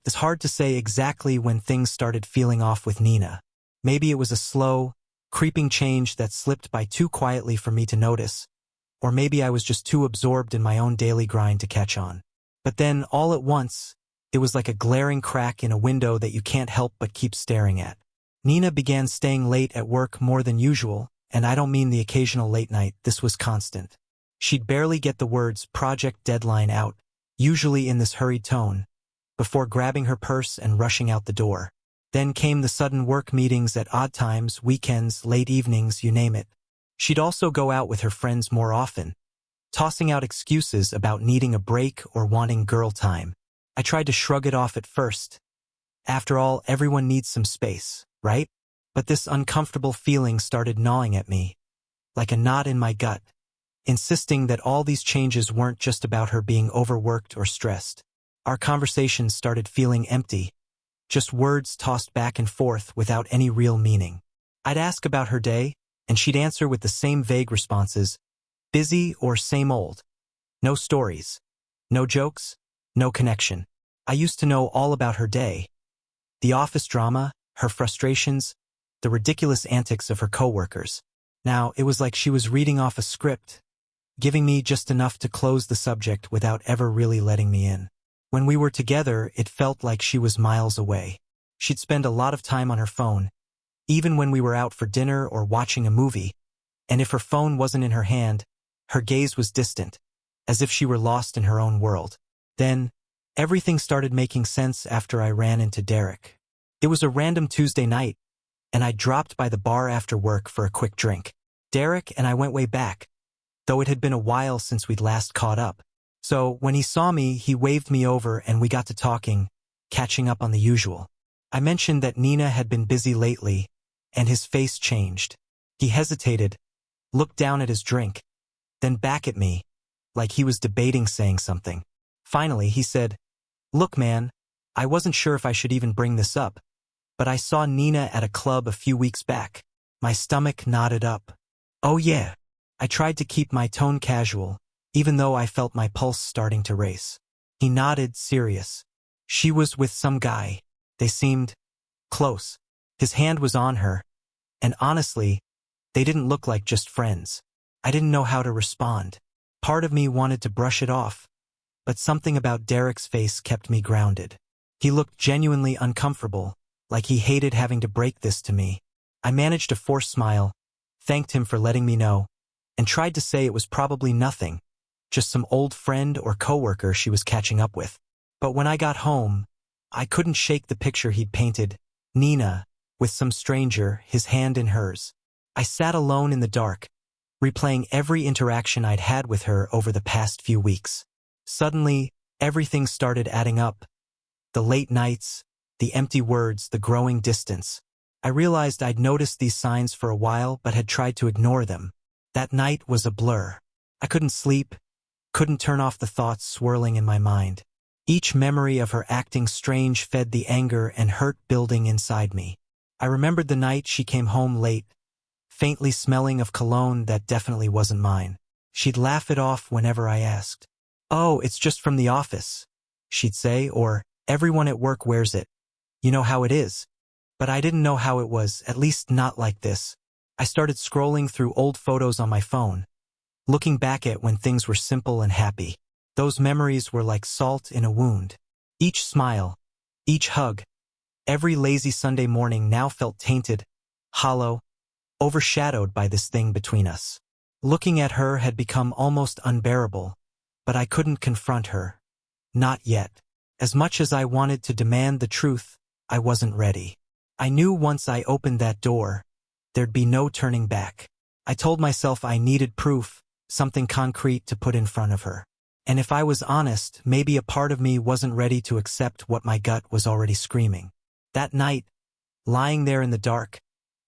It's hard to say exactly when things started feeling off with Nina. Maybe it was a slow, creeping change that slipped by too quietly for me to notice, or maybe I was just too absorbed in my own daily grind to catch on. But then, all at once, it was like a glaring crack in a window that you can't help but keep staring at. Nina began staying late at work more than usual, and I don't mean the occasional late night, this was constant. She'd barely get the words "project deadline" out, usually in this hurried tone, before grabbing her purse and rushing out the door. Then came the sudden work meetings at odd times, weekends, late evenings, you name it. She'd also go out with her friends more often, tossing out excuses about needing a break or wanting girl time. I tried to shrug it off at first. After all, everyone needs some space, right? But this uncomfortable feeling started gnawing at me, like a knot in my gut, insisting that all these changes weren't just about her being overworked or stressed. Our conversations started feeling empty, just words tossed back and forth without any real meaning. I'd ask about her day, and she'd answer with the same vague responses, busy or same old. No stories, no jokes, no connection. I used to know all about her day. The office drama, her frustrations, the ridiculous antics of her coworkers. Now, it was like she was reading off a script, giving me just enough to close the subject without ever really letting me in. When we were together, it felt like she was miles away. She'd spend a lot of time on her phone, even when we were out for dinner or watching a movie, and if her phone wasn't in her hand, her gaze was distant, as if she were lost in her own world. Then, everything started making sense after I ran into Derek. It was a random Tuesday night, and I dropped by the bar after work for a quick drink. Derek and I went way back, though it had been a while since we'd last caught up. So, when he saw me, he waved me over and we got to talking, catching up on the usual. I mentioned that Nina had been busy lately, and his face changed. He hesitated, looked down at his drink, then back at me, like he was debating saying something. Finally, he said, "Look, man, I wasn't sure if I should even bring this up, but I saw Nina at a club a few weeks back." My stomach knotted up. "Oh yeah." I tried to keep my tone casual, even though I felt my pulse starting to race. He nodded, serious. "She was with some guy. They seemed close." His hand was on her, and honestly, they didn't look like just friends. I didn't know how to respond. Part of me wanted to brush it off, but something about Derek's face kept me grounded. He looked genuinely uncomfortable, like he hated having to break this to me. I managed a forced smile, thanked him for letting me know, and tried to say it was probably nothing, just some old friend or coworker she was catching up with. But when I got home, I couldn't shake the picture he'd painted, Nina, with some stranger, his hand in hers. I sat alone in the dark, replaying every interaction I'd had with her over the past few weeks. Suddenly, everything started adding up. The late nights, the empty words, the growing distance. I realized I'd noticed these signs for a while but had tried to ignore them. That night was a blur. I couldn't sleep, couldn't turn off the thoughts swirling in my mind. Each memory of her acting strange fed the anger and hurt building inside me. I remembered the night she came home late, faintly smelling of cologne that definitely wasn't mine. She'd laugh it off whenever I asked. "Oh, it's just from the office," she'd say, or "Everyone at work wears it. You know how it is." But I didn't know how it was, at least not like this. I started scrolling through old photos on my phone, looking back at when things were simple and happy. Those memories were like salt in a wound. Each smile, each hug, every lazy Sunday morning now felt tainted, hollow, overshadowed by this thing between us. Looking at her had become almost unbearable, but I couldn't confront her. Not yet. As much as I wanted to demand the truth, I wasn't ready. I knew once I opened that door, there'd be no turning back. I told myself I needed proof, something concrete to put in front of her. And if I was honest, maybe a part of me wasn't ready to accept what my gut was already screaming. That night, lying there in the dark,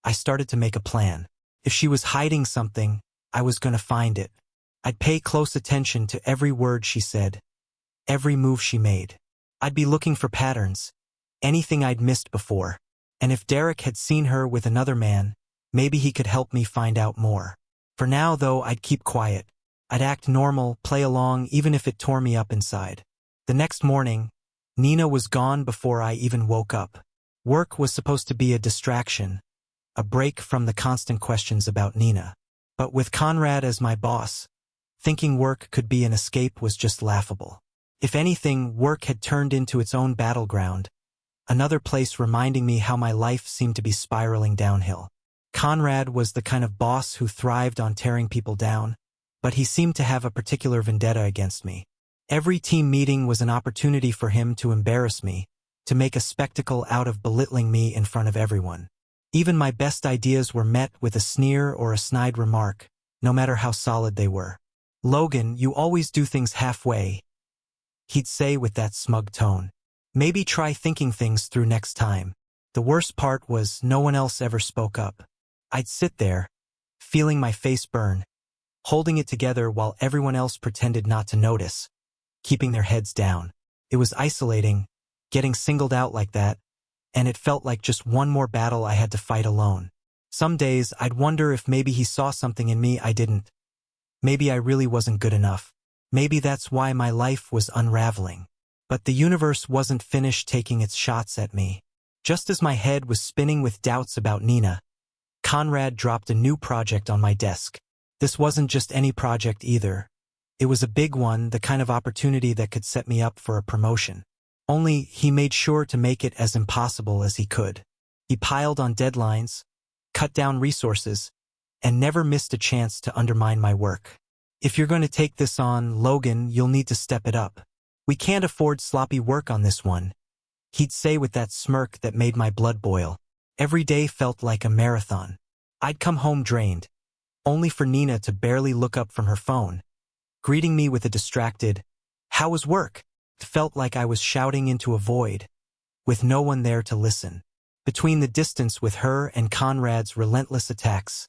I started to make a plan. If she was hiding something, I was going to find it. I'd pay close attention to every word she said, every move she made. I'd be looking for patterns, anything I'd missed before. And if Derek had seen her with another man, maybe he could help me find out more. For now, though, I'd keep quiet. I'd act normal, play along, even if it tore me up inside. The next morning, Nina was gone before I even woke up. Work was supposed to be a distraction, a break from the constant questions about Nina. But with Conrad as my boss, thinking work could be an escape was just laughable. If anything, work had turned into its own battleground, another place reminding me how my life seemed to be spiraling downhill. Conrad was the kind of boss who thrived on tearing people down, but he seemed to have a particular vendetta against me. Every team meeting was an opportunity for him to embarrass me, to make a spectacle out of belittling me in front of everyone. Even my best ideas were met with a sneer or a snide remark, no matter how solid they were. "Logan, you always do things halfway," he'd say with that smug tone. "Maybe try thinking things through next time." The worst part was no one else ever spoke up. I'd sit there, feeling my face burn, holding it together while everyone else pretended not to notice, keeping their heads down. It was isolating, getting singled out like that, and it felt like just one more battle I had to fight alone. Some days I'd wonder if maybe he saw something in me I didn't. Maybe I really wasn't good enough. Maybe that's why my life was unraveling. But the universe wasn't finished taking its shots at me. Just as my head was spinning with doubts about Nina, Conrad dropped a new project on my desk. This wasn't just any project either. It was a big one, the kind of opportunity that could set me up for a promotion. Only he made sure to make it as impossible as he could. He piled on deadlines, cut down resources, and never missed a chance to undermine my work. "If you're going to take this on, Logan, you'll need to step it up. We can't afford sloppy work on this one," he'd say with that smirk that made my blood boil. Every day felt like a marathon. I'd come home drained, only for Nina to barely look up from her phone, greeting me with a distracted, "How was work?" It felt like I was shouting into a void, with no one there to listen. Between the distance with her and Conrad's relentless attacks,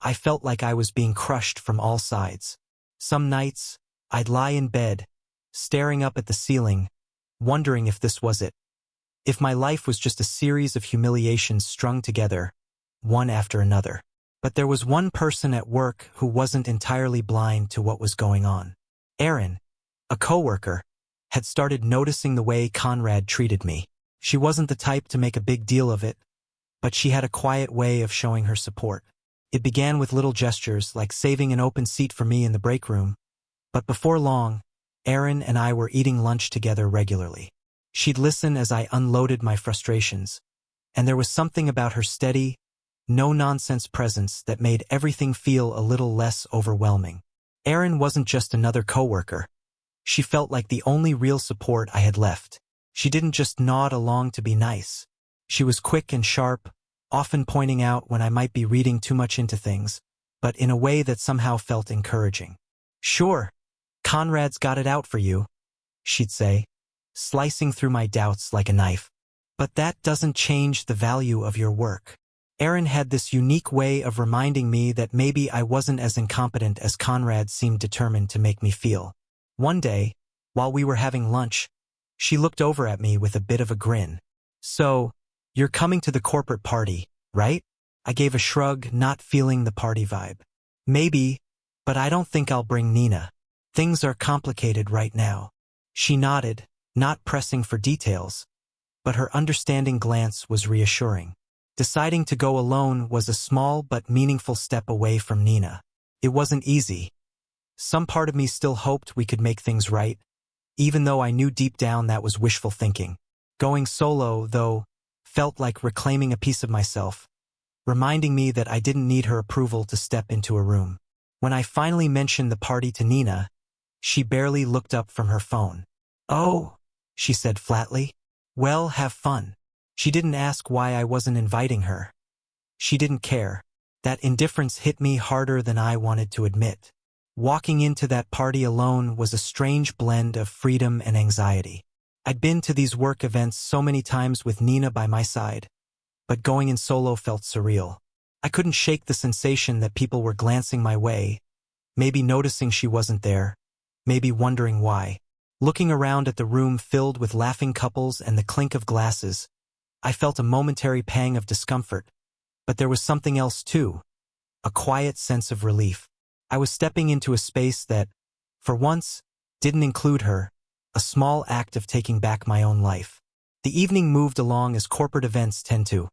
I felt like I was being crushed from all sides. Some nights, I'd lie in bed, staring up at the ceiling, wondering if this was it. If my life was just a series of humiliations strung together, one after another. But there was one person at work who wasn't entirely blind to what was going on. Erin, a coworker, had started noticing the way Conrad treated me. She wasn't the type to make a big deal of it, but she had a quiet way of showing her support. It began with little gestures, like saving an open seat for me in the break room. But before long, Erin and I were eating lunch together regularly. She'd listen as I unloaded my frustrations, and there was something about her steady, no-nonsense presence that made everything feel a little less overwhelming. Erin wasn't just another coworker. She felt like the only real support I had left. She didn't just nod along to be nice. She was quick and sharp, often pointing out when I might be reading too much into things, but in a way that somehow felt encouraging. "Sure, Conrad's got it out for you," she'd say, slicing through my doubts like a knife. "But that doesn't change the value of your work." Erin had this unique way of reminding me that maybe I wasn't as incompetent as Conrad seemed determined to make me feel. One day, while we were having lunch, she looked over at me with a bit of a grin. "So, you're coming to the corporate party, right?" I gave a shrug, not feeling the party vibe. "Maybe, but I don't think I'll bring Nina. Things are complicated right now." She nodded, not pressing for details, but her understanding glance was reassuring. Deciding to go alone was a small but meaningful step away from Nina. It wasn't easy. Some part of me still hoped we could make things right, even though I knew deep down that was wishful thinking. Going solo, though, felt like reclaiming a piece of myself, reminding me that I didn't need her approval to step into a room. When I finally mentioned the party to Nina, she barely looked up from her phone. "Oh," she said flatly. "Well, have fun." She didn't ask why I wasn't inviting her. She didn't care. That indifference hit me harder than I wanted to admit. Walking into that party alone was a strange blend of freedom and anxiety. I'd been to these work events so many times with Nina by my side, but going in solo felt surreal. I couldn't shake the sensation that people were glancing my way, maybe noticing she wasn't there, maybe wondering why. Looking around at the room filled with laughing couples and the clink of glasses, I felt a momentary pang of discomfort, but there was something else too, a quiet sense of relief. I was stepping into a space that, for once, didn't include her, a small act of taking back my own life. The evening moved along as corporate events tend to.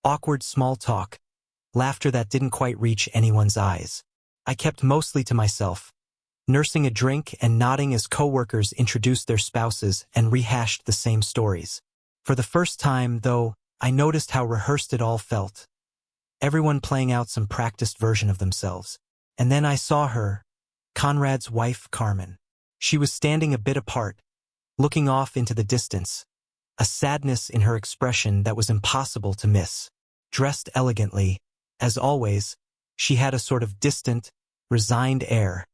Awkward small talk, laughter that didn't quite reach anyone's eyes. I kept mostly to myself, nursing a drink and nodding as coworkers introduced their spouses and rehashed the same stories. For the first time, though, I noticed how rehearsed it all felt. Everyone playing out some practiced version of themselves. And then I saw her, Conrad's wife, Carmen. She was standing a bit apart, looking off into the distance, a sadness in her expression that was impossible to miss. Dressed elegantly, as always, she had a sort of distant, resigned air,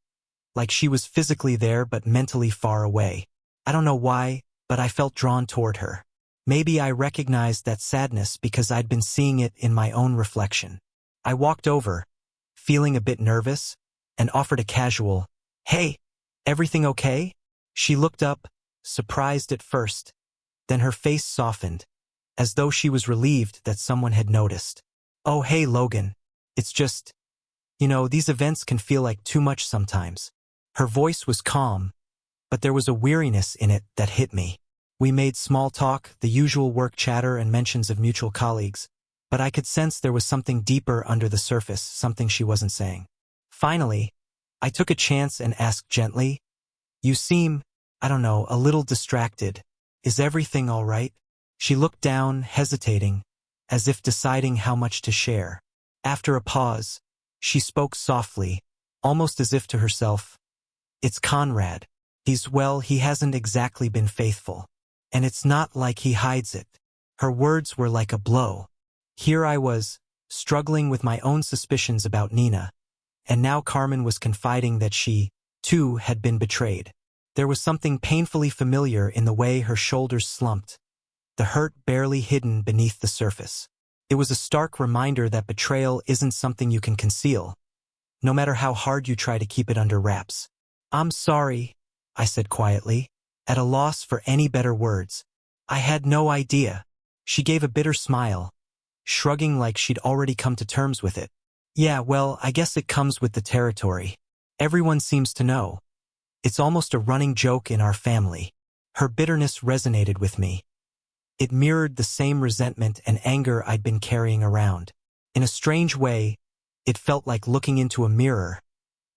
like she was physically there but mentally far away. I don't know why, but I felt drawn toward her. Maybe I recognized that sadness because I'd been seeing it in my own reflection. I walked over, feeling a bit nervous, and offered a casual, "Hey, everything okay?" She looked up, surprised at first, then her face softened, as though she was relieved that someone had noticed. "Oh, hey, Logan. It's just, these events can feel like too much sometimes." Her voice was calm, but there was a weariness in it that hit me. We made small talk, the usual work chatter and mentions of mutual colleagues, but I could sense there was something deeper under the surface, something she wasn't saying. Finally, I took a chance and asked gently, "You seem, a little distracted. Is everything all right?" She looked down, hesitating, as if deciding how much to share. After a pause, she spoke softly, almost as if to herself, "It's Conrad. He hasn't exactly been faithful. And it's not like he hides it." Her words were like a blow. Here I was, struggling with my own suspicions about Nina, and now Carmen was confiding that she, too, had been betrayed. There was something painfully familiar in the way her shoulders slumped, the hurt barely hidden beneath the surface. It was a stark reminder that betrayal isn't something you can conceal, no matter how hard you try to keep it under wraps. "I'm sorry," I said quietly, at a loss for any better words. "I had no idea." She gave a bitter smile, shrugging like she'd already come to terms with it. "Yeah, well, I guess it comes with the territory. Everyone seems to know. It's almost a running joke in our family." Her bitterness resonated with me. It mirrored the same resentment and anger I'd been carrying around. In a strange way, it felt like looking into a mirror,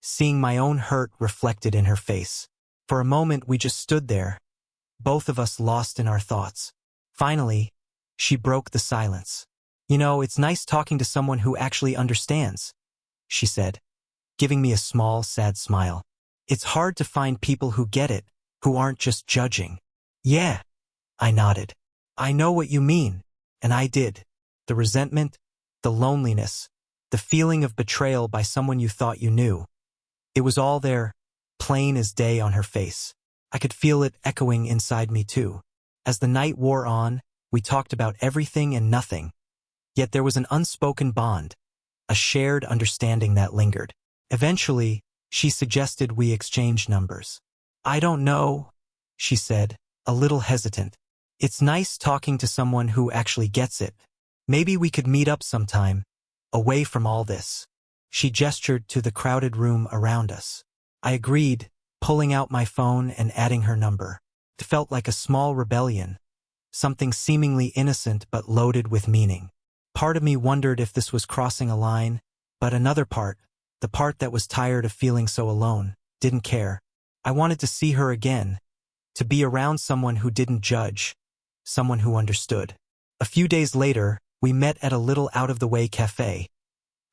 seeing my own hurt reflected in her face. For a moment we just stood there, both of us lost in our thoughts. Finally, she broke the silence. "It's nice talking to someone who actually understands," she said, giving me a small, sad smile. "It's hard to find people who get it, who aren't just judging." "Yeah," I nodded. "I know what you mean." And I did. The resentment, the loneliness, the feeling of betrayal by someone you thought you knew. It was all there, plain as day on her face. I could feel it echoing inside me too. As the night wore on, we talked about everything and nothing. Yet there was an unspoken bond, a shared understanding that lingered. Eventually, she suggested we exchange numbers. "I don't know," she said, a little hesitant. "It's nice talking to someone who actually gets it. Maybe we could meet up sometime, away from all this." She gestured to the crowded room around us. I agreed, pulling out my phone and adding her number. It felt like a small rebellion, something seemingly innocent but loaded with meaning. Part of me wondered if this was crossing a line, but another part, the part that was tired of feeling so alone, didn't care. I wanted to see her again, to be around someone who didn't judge, someone who understood. A few days later, we met at a little out-of-the-way cafe,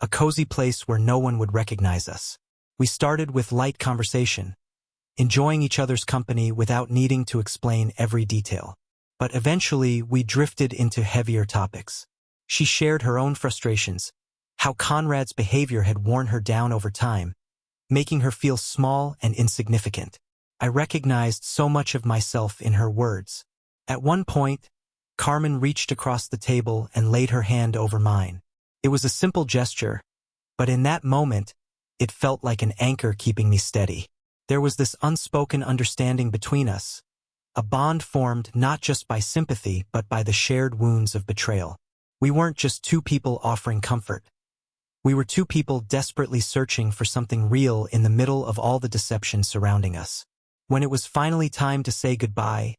a cozy place where no one would recognize us. We started with light conversation, enjoying each other's company without needing to explain every detail. But eventually, we drifted into heavier topics. She shared her own frustrations, how Conrad's behavior had worn her down over time, making her feel small and insignificant. I recognized so much of myself in her words. At one point, Carmen reached across the table and laid her hand over mine. It was a simple gesture, but in that moment, it felt like an anchor keeping me steady. There was this unspoken understanding between us, a bond formed not just by sympathy but by the shared wounds of betrayal. We weren't just two people offering comfort. We were two people desperately searching for something real in the middle of all the deception surrounding us. When it was finally time to say goodbye,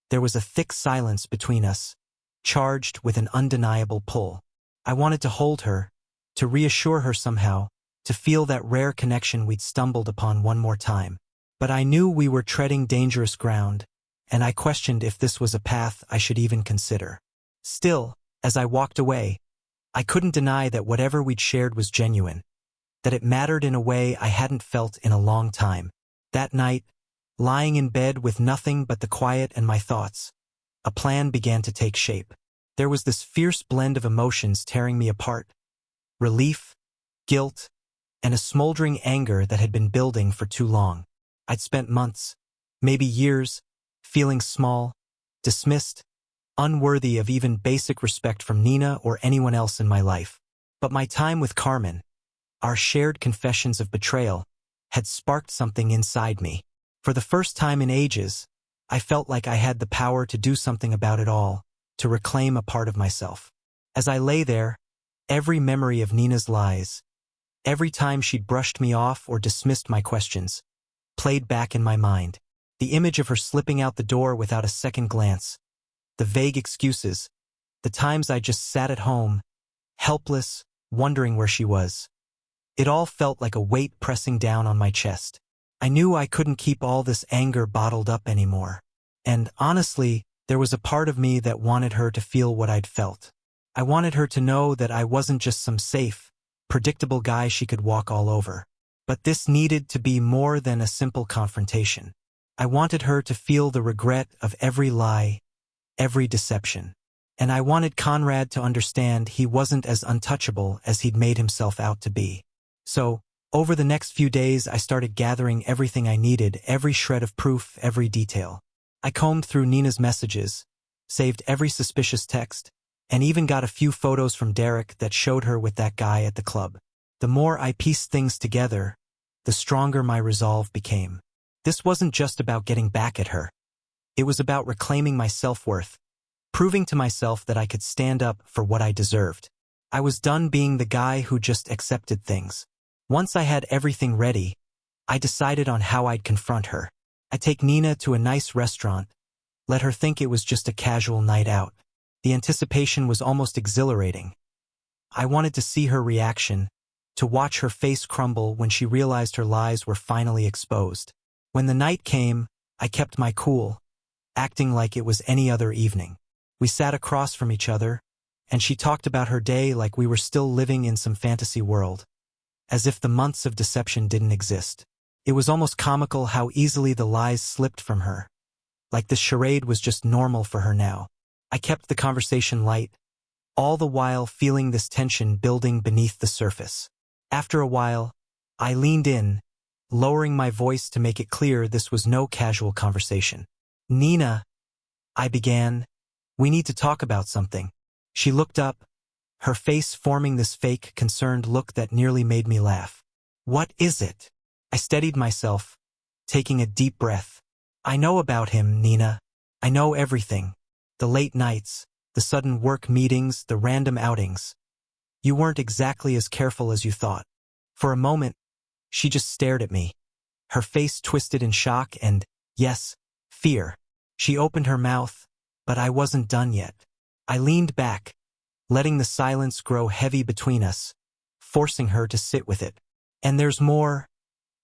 there was a thick silence between us, charged with an undeniable pull. I wanted to hold her, to reassure her somehow, to feel that rare connection we'd stumbled upon one more time. But I knew we were treading dangerous ground, and I questioned if this was a path I should even consider. Still, as I walked away, I couldn't deny that whatever we'd shared was genuine, that it mattered in a way I hadn't felt in a long time. That night, lying in bed with nothing but the quiet and my thoughts, a plan began to take shape. There was this fierce blend of emotions tearing me apart: relief, guilt, and a smoldering anger that had been building for too long. I'd spent months, maybe years, feeling small, dismissed, unworthy of even basic respect from Nina or anyone else in my life. But my time with Carmen, our shared confessions of betrayal, had sparked something inside me. For the first time in ages, I felt like I had the power to do something about it all, to reclaim a part of myself. As I lay there, every memory of Nina's lies, every time she'd brushed me off or dismissed my questions, played back in my mind. The image of her slipping out the door without a second glance, the vague excuses, the times I just sat at home, helpless, wondering where she was. It all felt like a weight pressing down on my chest. I knew I couldn't keep all this anger bottled up anymore. And honestly, there was a part of me that wanted her to feel what I'd felt. I wanted her to know that I wasn't just some safe, predictable guy she could walk all over. But this needed to be more than a simple confrontation. I wanted her to feel the regret of every lie, every deception. And I wanted Conrad to understand he wasn't as untouchable as he'd made himself out to be. So, over the next few days, I started gathering everything I needed, every shred of proof, every detail. I combed through Nina's messages, saved every suspicious text, and even got a few photos from Derek that showed her with that guy at the club. The more I pieced things together, the stronger my resolve became. This wasn't just about getting back at her. It was about reclaiming my self-worth, proving to myself that I could stand up for what I deserved. I was done being the guy who just accepted things. Once I had everything ready, I decided on how I'd confront her. I'd take Nina to a nice restaurant, let her think it was just a casual night out. The anticipation was almost exhilarating. I wanted to see her reaction, to watch her face crumble when she realized her lies were finally exposed. When the night came, I kept my cool, acting like it was any other evening. We sat across from each other, and she talked about her day like we were still living in some fantasy world, as if the months of deception didn't exist. It was almost comical how easily the lies slipped from her, like the charade was just normal for her now. I kept the conversation light, all the while feeling this tension building beneath the surface. After a while, I leaned in, lowering my voice to make it clear this was no casual conversation. "Nina," I began, "we need to talk about something." She looked up, her face forming this fake, concerned look that nearly made me laugh. "What is it?" I steadied myself, taking a deep breath. "I know about him, Nina. I know everything. The late nights, the sudden work meetings, the random outings. You weren't exactly as careful as you thought." For a moment, she just stared at me, her face twisted in shock and, yes, fear. She opened her mouth, but I wasn't done yet. I leaned back, letting the silence grow heavy between us, forcing her to sit with it. "And there's more,"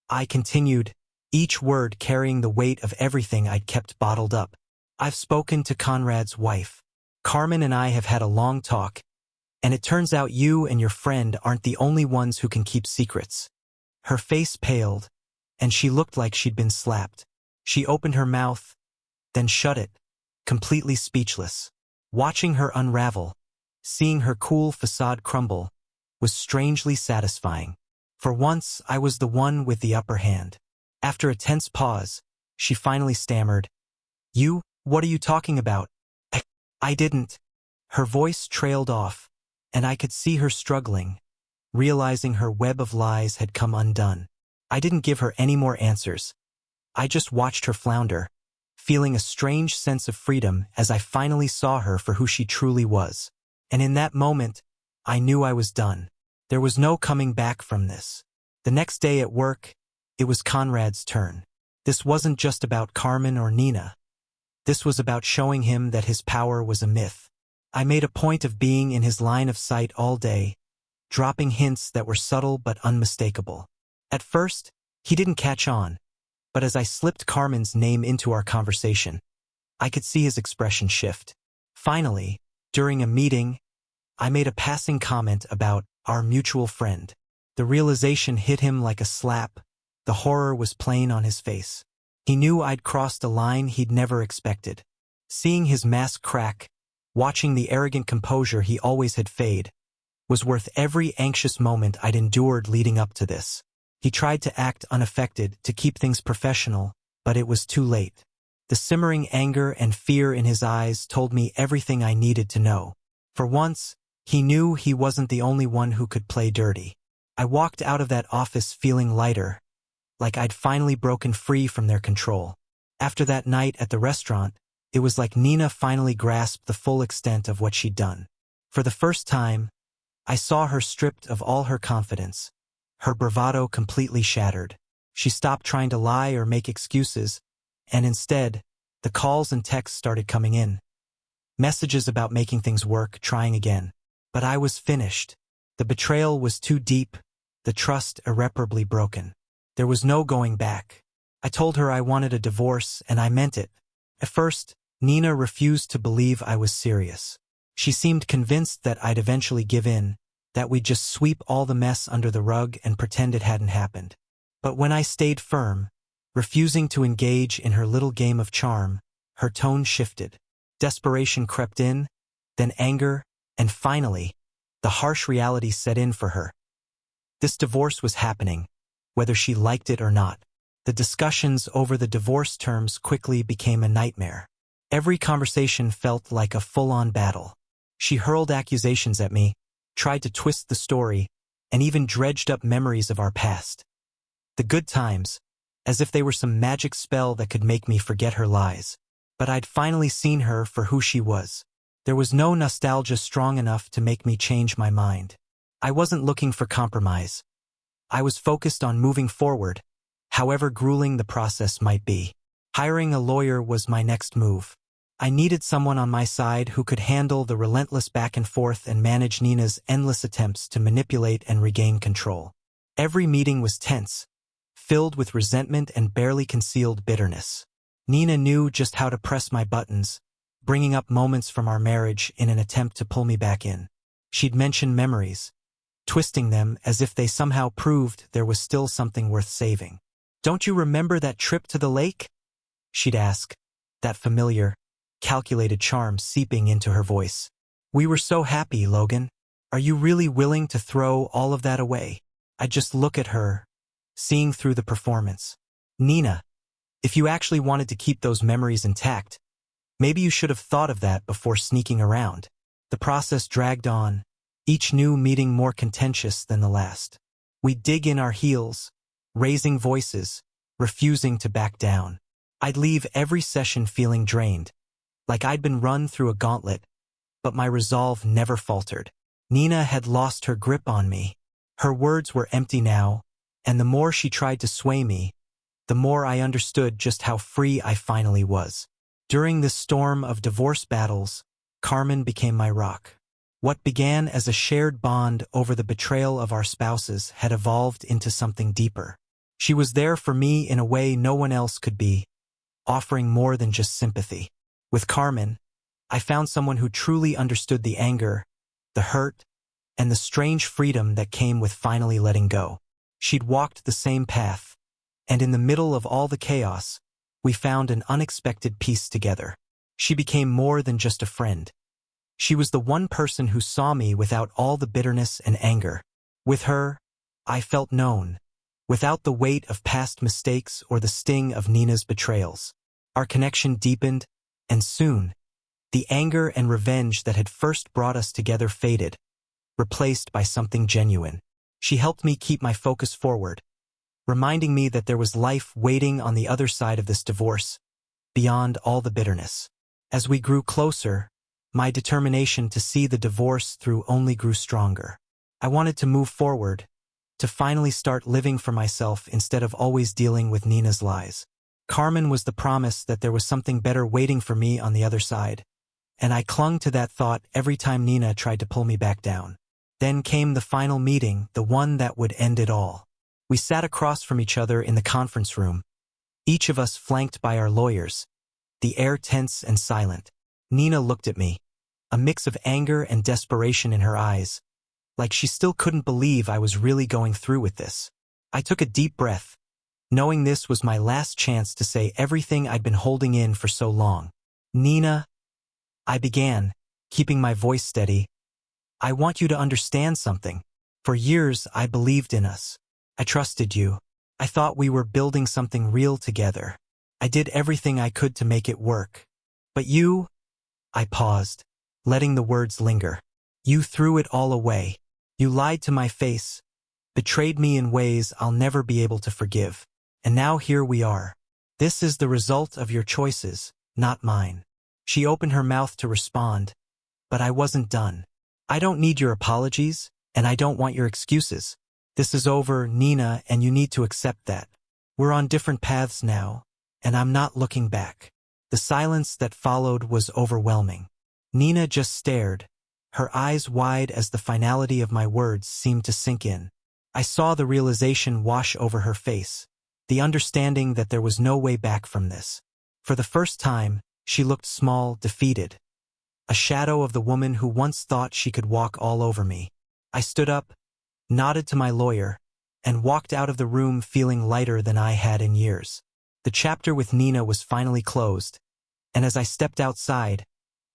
I continued, each word carrying the weight of everything I'd kept bottled up. "I've spoken to Conrad's wife. Carmen and I have had a long talk, and it turns out you and your friend aren't the only ones who can keep secrets." Her face paled, and she looked like she'd been slapped. She opened her mouth, then shut it, completely speechless. Watching her unravel, seeing her cool facade crumble, was strangely satisfying. For once, I was the one with the upper hand. After a tense pause, she finally stammered, "You, what are you talking about?" I didn't." Her voice trailed off, and I could see her struggling, realizing her web of lies had come undone. I didn't give her any more answers. I just watched her flounder, feeling a strange sense of freedom as I finally saw her for who she truly was. And in that moment, I knew I was done. There was no coming back from this. The next day at work, it was Conrad's turn. This wasn't just about Carmen or Nina. This was about showing him that his power was a myth. I made a point of being in his line of sight all day, dropping hints that were subtle but unmistakable. At first, he didn't catch on, but as I slipped Carmen's name into our conversation, I could see his expression shift. Finally, during a meeting, I made a passing comment about our mutual friend. The realization hit him like a slap. The horror was plain on his face. He knew I'd crossed a line he'd never expected. Seeing his mask crack, watching the arrogant composure he always had fade, was worth every anxious moment I'd endured leading up to this. He tried to act unaffected, to keep things professional, but it was too late. The simmering anger and fear in his eyes told me everything I needed to know. For once, he knew he wasn't the only one who could play dirty. I walked out of that office feeling lighter, like I'd finally broken free from their control. After that night at the restaurant, it was like Nina finally grasped the full extent of what she'd done. For the first time, I saw her stripped of all her confidence, her bravado completely shattered. She stopped trying to lie or make excuses, and instead, the calls and texts started coming in. Messages about making things work, trying again. But I was finished. The betrayal was too deep, the trust irreparably broken. There was no going back. I told her I wanted a divorce, and I meant it. At first, Nina refused to believe I was serious. She seemed convinced that I'd eventually give in, that we'd just sweep all the mess under the rug and pretend it hadn't happened. But when I stayed firm, refusing to engage in her little game of charm, her tone shifted. Desperation crept in, then anger, and finally, the harsh reality set in for her. This divorce was happening, whether she liked it or not. The discussions over the divorce terms quickly became a nightmare. Every conversation felt like a full-on battle. She hurled accusations at me, tried to twist the story, and even dredged up memories of our past. The good times, as if they were some magic spell that could make me forget her lies. But I'd finally seen her for who she was. There was no nostalgia strong enough to make me change my mind. I wasn't looking for compromise. I was focused on moving forward, however grueling the process might be. Hiring a lawyer was my next move. I needed someone on my side who could handle the relentless back and forth and manage Nina's endless attempts to manipulate and regain control. Every meeting was tense, filled with resentment and barely concealed bitterness. Nina knew just how to press my buttons, bringing up moments from our marriage in an attempt to pull me back in. She'd mention memories, twisting them as if they somehow proved there was still something worth saving. "Don't you remember that trip to the lake?" she'd ask, that familiar, calculated charm seeping into her voice. "We were so happy, Logan. Are you really willing to throw all of that away?" I'd just look at her, seeing through the performance. "Nina, if you actually wanted to keep those memories intact, maybe you should have thought of that before sneaking around." The process dragged on, each new meeting more contentious than the last. We'd dig in our heels, raising voices, refusing to back down. I'd leave every session feeling drained, like I'd been run through a gauntlet, but my resolve never faltered. Nina had lost her grip on me. Her words were empty now, and the more she tried to sway me, the more I understood just how free I finally was. During this storm of divorce battles, Carmen became my rock. What began as a shared bond over the betrayal of our spouses had evolved into something deeper. She was there for me in a way no one else could be, offering more than just sympathy. With Carmen, I found someone who truly understood the anger, the hurt, and the strange freedom that came with finally letting go. She'd walked the same path, and in the middle of all the chaos, we found an unexpected peace together. She became more than just a friend. She was the one person who saw me without all the bitterness and anger. With her, I felt known, without the weight of past mistakes or the sting of Nina's betrayals. Our connection deepened, and soon, the anger and revenge that had first brought us together faded, replaced by something genuine. She helped me keep my focus forward, reminding me that there was life waiting on the other side of this divorce, beyond all the bitterness. As we grew closer, my determination to see the divorce through only grew stronger. I wanted to move forward, to finally start living for myself instead of always dealing with Nina's lies. Carmen was the promise that there was something better waiting for me on the other side, and I clung to that thought every time Nina tried to pull me back down. Then came the final meeting, the one that would end it all. We sat across from each other in the conference room, each of us flanked by our lawyers, the air tense and silent. Nina looked at me, a mix of anger and desperation in her eyes, like she still couldn't believe I was really going through with this. I took a deep breath, knowing this was my last chance to say everything I'd been holding in for so long. Nina, I began, keeping my voice steady, I want you to understand something. For years, I believed in us. I trusted you. I thought we were building something real together. I did everything I could to make it work. But you, I paused, letting the words linger. You threw it all away. You lied to my face, betrayed me in ways I'll never be able to forgive. And now here we are. This is the result of your choices, not mine. She opened her mouth to respond, but I wasn't done. I don't need your apologies, and I don't want your excuses. This is over, Nina, and you need to accept that. We're on different paths now, and I'm not looking back. The silence that followed was overwhelming. Nina just stared, her eyes wide as the finality of my words seemed to sink in. I saw the realization wash over her face, the understanding that there was no way back from this. For the first time, she looked small, defeated. A shadow of the woman who once thought she could walk all over me. I stood up, nodded to my lawyer, and walked out of the room feeling lighter than I had in years. The chapter with Nina was finally closed, and as I stepped outside,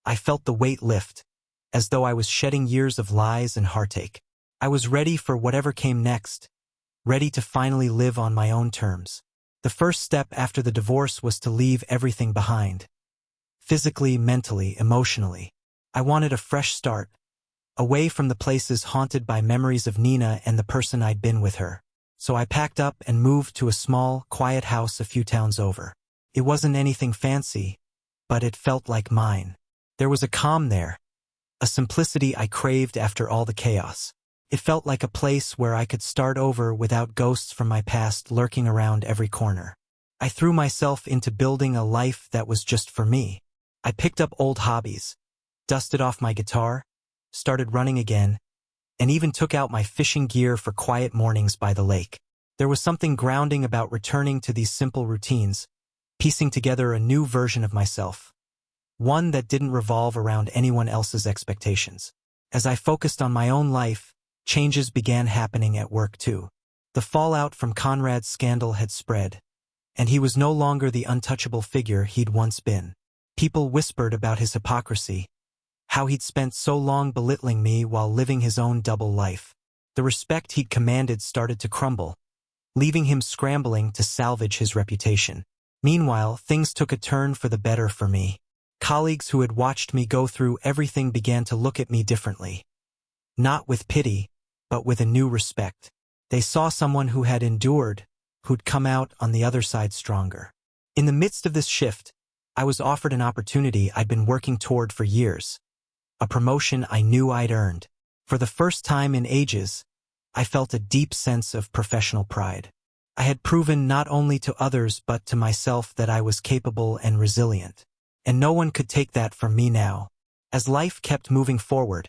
I felt the weight lift, as though I was shedding years of lies and heartache. I was ready for whatever came next, ready to finally live on my own terms. The first step after the divorce was to leave everything behind. Physically, mentally, emotionally. I wanted a fresh start, away from the places haunted by memories of Nina and the person I'd been with her. So I packed up and moved to a small, quiet house a few towns over. It wasn't anything fancy, but it felt like mine. There was a calm there, a simplicity I craved after all the chaos. It felt like a place where I could start over without ghosts from my past lurking around every corner. I threw myself into building a life that was just for me. I picked up old hobbies, dusted off my guitar, started running again, and even took out my fishing gear for quiet mornings by the lake. There was something grounding about returning to these simple routines, piecing together a new version of myself, one that didn't revolve around anyone else's expectations. As I focused on my own life, changes began happening at work too. The fallout from Conrad's scandal had spread, and he was no longer the untouchable figure he'd once been. People whispered about his hypocrisy, how he'd spent so long belittling me while living his own double life. The respect he'd commanded started to crumble, leaving him scrambling to salvage his reputation. Meanwhile, things took a turn for the better for me. Colleagues who had watched me go through everything began to look at me differently. Not with pity, but with a new respect. They saw someone who had endured, who'd come out on the other side stronger. In the midst of this shift, I was offered an opportunity I'd been working toward for years. A promotion I knew I'd earned. For the first time in ages, I felt a deep sense of professional pride. I had proven not only to others but to myself that I was capable and resilient. And no one could take that from me now. As life kept moving forward,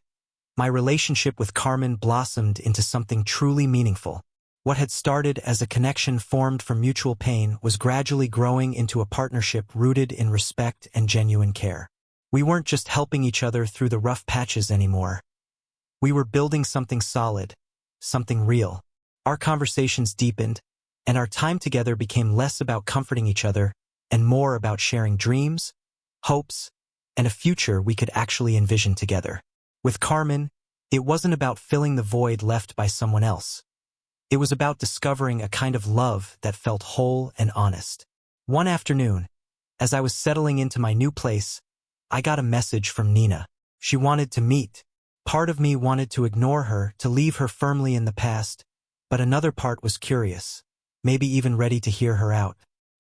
my relationship with Carmen blossomed into something truly meaningful. What had started as a connection formed from mutual pain was gradually growing into a partnership rooted in respect and genuine care. We weren't just helping each other through the rough patches anymore. We were building something solid, something real. Our conversations deepened, and our time together became less about comforting each other and more about sharing dreams, hopes, and a future we could actually envision together. With Carmen, it wasn't about filling the void left by someone else. It was about discovering a kind of love that felt whole and honest. One afternoon, as I was settling into my new place, I got a message from Nina. She wanted to meet. Part of me wanted to ignore her, to leave her firmly in the past, but another part was curious, maybe even ready to hear her out.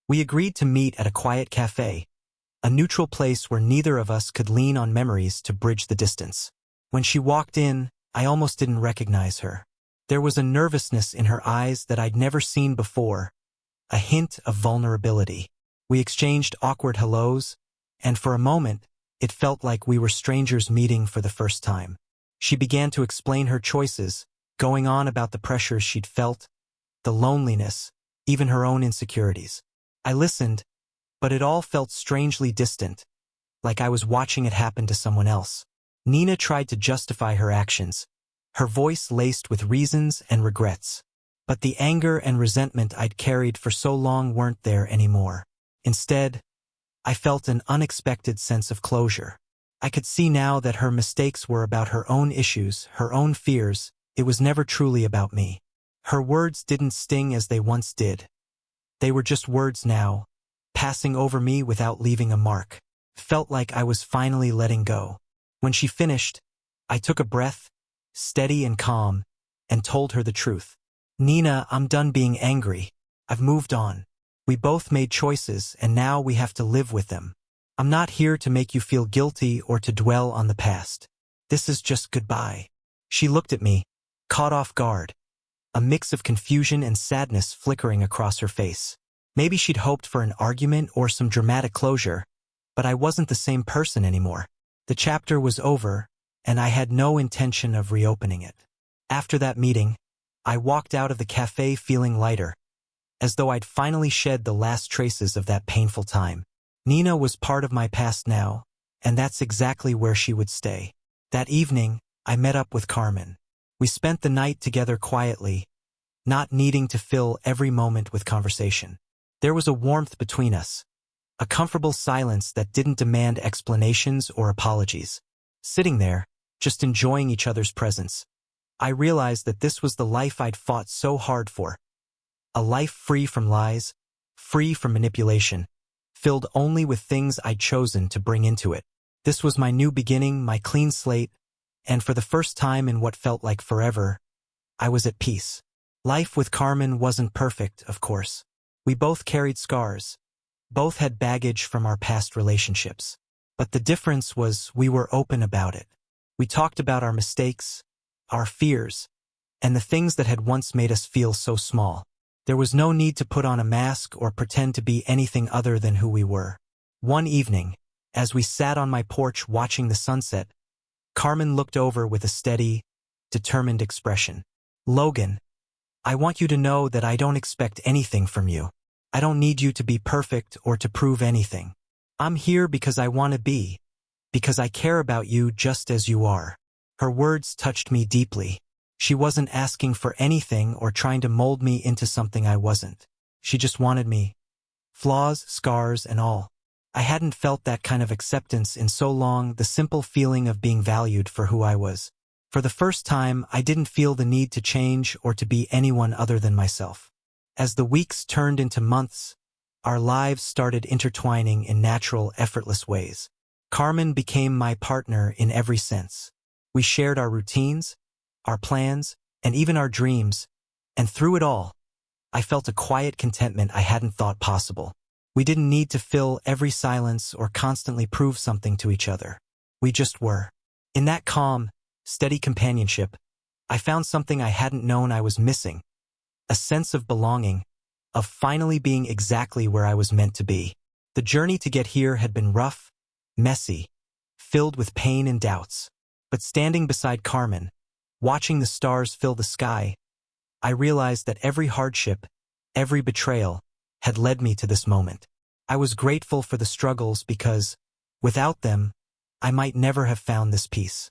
We agreed to meet at a quiet cafe, a neutral place where neither of us could lean on memories to bridge the distance. When she walked in, I almost didn't recognize her. There was a nervousness in her eyes that I'd never seen before, a hint of vulnerability. We exchanged awkward hellos, and for a moment, it felt like we were strangers meeting for the first time. She began to explain her choices, going on about the pressures she'd felt, the loneliness, even her own insecurities. I listened, but it all felt strangely distant, like I was watching it happen to someone else. Nina tried to justify her actions, her voice laced with reasons and regrets. But the anger and resentment I'd carried for so long weren't there anymore. Instead, I felt an unexpected sense of closure. I could see now that her mistakes were about her own issues, her own fears. It was never truly about me. Her words didn't sting as they once did. They were just words now, passing over me without leaving a mark. Felt like I was finally letting go. When she finished, I took a breath, steady and calm, and told her the truth. Nina, I'm done being angry. I've moved on. We both made choices, and now we have to live with them. I'm not here to make you feel guilty or to dwell on the past. This is just goodbye. She looked at me, caught off guard, a mix of confusion and sadness flickering across her face. Maybe she'd hoped for an argument or some dramatic closure, but I wasn't the same person anymore. The chapter was over, and I had no intention of reopening it. After that meeting, I walked out of the cafe feeling lighter, as though I'd finally shed the last traces of that painful time. Nina was part of my past now, and that's exactly where she would stay. That evening, I met up with Carmen. We spent the night together quietly, not needing to fill every moment with conversation. There was a warmth between us, a comfortable silence that didn't demand explanations or apologies. Sitting there, just enjoying each other's presence, I realized that this was the life I'd fought so hard for. A life free from lies, free from manipulation, filled only with things I'd chosen to bring into it. This was my new beginning, my clean slate, and for the first time in what felt like forever, I was at peace. Life with Carmen wasn't perfect, of course. We both carried scars. Both had baggage from our past relationships. But the difference was we were open about it. We talked about our mistakes, our fears, and the things that had once made us feel so small. There was no need to put on a mask or pretend to be anything other than who we were. One evening, as we sat on my porch watching the sunset, Carmen looked over with a steady, determined expression. "Logan, I want you to know that I don't expect anything from you. I don't need you to be perfect or to prove anything. I'm here because I want to be, because I care about you just as you are." Her words touched me deeply. She wasn't asking for anything or trying to mold me into something I wasn't. She just wanted me. Flaws, scars, and all. I hadn't felt that kind of acceptance in so long, the simple feeling of being valued for who I was. For the first time, I didn't feel the need to change or to be anyone other than myself. As the weeks turned into months, our lives started intertwining in natural, effortless ways. Carmen became my partner in every sense. We shared our routines, our plans, and even our dreams, and through it all, I felt a quiet contentment I hadn't thought possible. We didn't need to fill every silence or constantly prove something to each other. We just were. In that calm, steady companionship, I found something I hadn't known I was missing. A sense of belonging, of finally being exactly where I was meant to be. The journey to get here had been rough, messy, filled with pain and doubts. But standing beside Carmen, watching the stars fill the sky, I realized that every hardship, every betrayal, had led me to this moment. I was grateful for the struggles because, without them, I might never have found this peace.